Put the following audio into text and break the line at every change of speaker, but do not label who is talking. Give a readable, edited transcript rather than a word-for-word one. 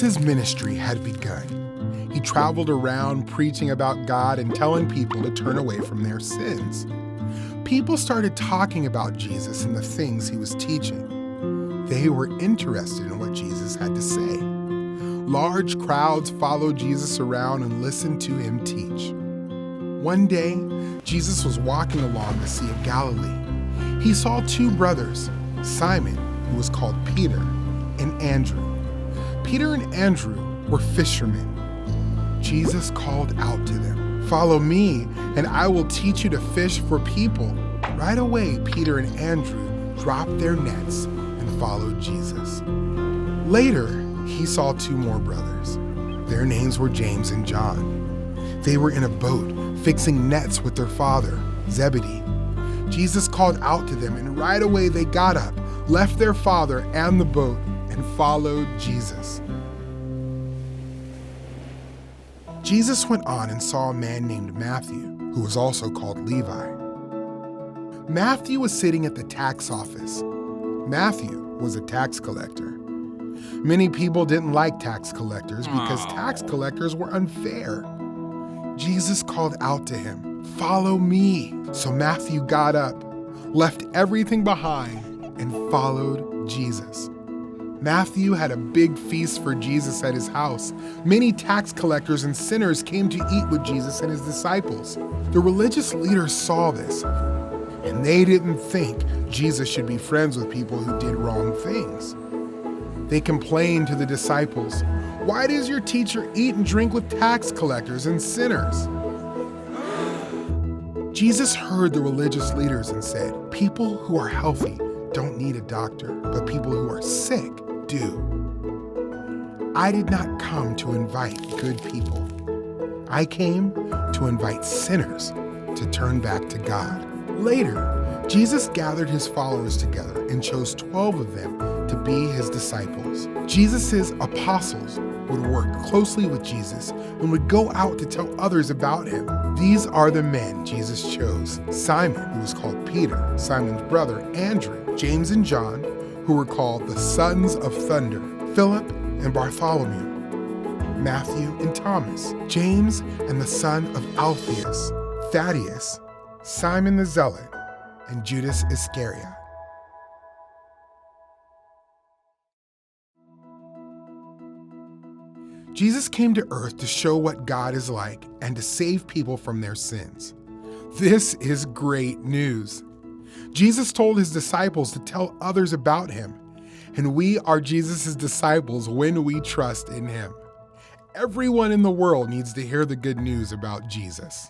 Jesus' ministry had begun. He traveled around preaching about God and telling people to turn away from their sins. People started talking about Jesus and the things he was teaching. They were interested in what Jesus had to say. Large crowds followed Jesus around and listened to him teach. One day, Jesus was walking along the Sea of Galilee. He saw two brothers, Simon, who was called Peter, and Andrew. Peter and Andrew were fishermen. Jesus called out to them, "Follow me, and I will teach you to fish for people." Right away, Peter and Andrew dropped their nets and followed Jesus. Later, he saw two more brothers. Their names were James and John. They were in a boat, fixing nets with their father, Zebedee. Jesus called out to them, and right away they got up, left their father and the boat, and followed Jesus. Jesus went on and saw a man named Matthew, who was also called Levi. Matthew was sitting at the tax office. Matthew was a tax collector. Many people didn't like tax collectors because tax collectors were unfair. Jesus called out to him, "Follow me." So Matthew got up, left everything behind, and followed Jesus. Matthew had a big feast for Jesus at his house. Many tax collectors and sinners came to eat with Jesus and his disciples. The religious leaders saw this, and they didn't think Jesus should be friends with people who did wrong things. They complained to the disciples, "Why does your teacher eat and drink with tax collectors and sinners?" Jesus heard the religious leaders and said, "People who are healthy don't need a doctor, but people who are sick do. I did not come to invite good people. I came to invite sinners to turn back to God." Later, Jesus gathered his followers together and chose 12 of them to be his disciples. Jesus' apostles would work closely with Jesus and would go out to tell others about him. These are the men Jesus chose: Simon, who was called Peter, Simon's brother Andrew, James and John, who were called the sons of thunder, Philip and Bartholomew, Matthew and Thomas, James and the son of Alphaeus, Thaddeus, Simon the Zealot, and Judas Iscariot. Jesus came to earth to show what God is like and to save people from their sins. This is great news. Jesus told his disciples to tell others about him, and we are Jesus' disciples when we trust in him. Everyone in the world needs to hear the good news about Jesus.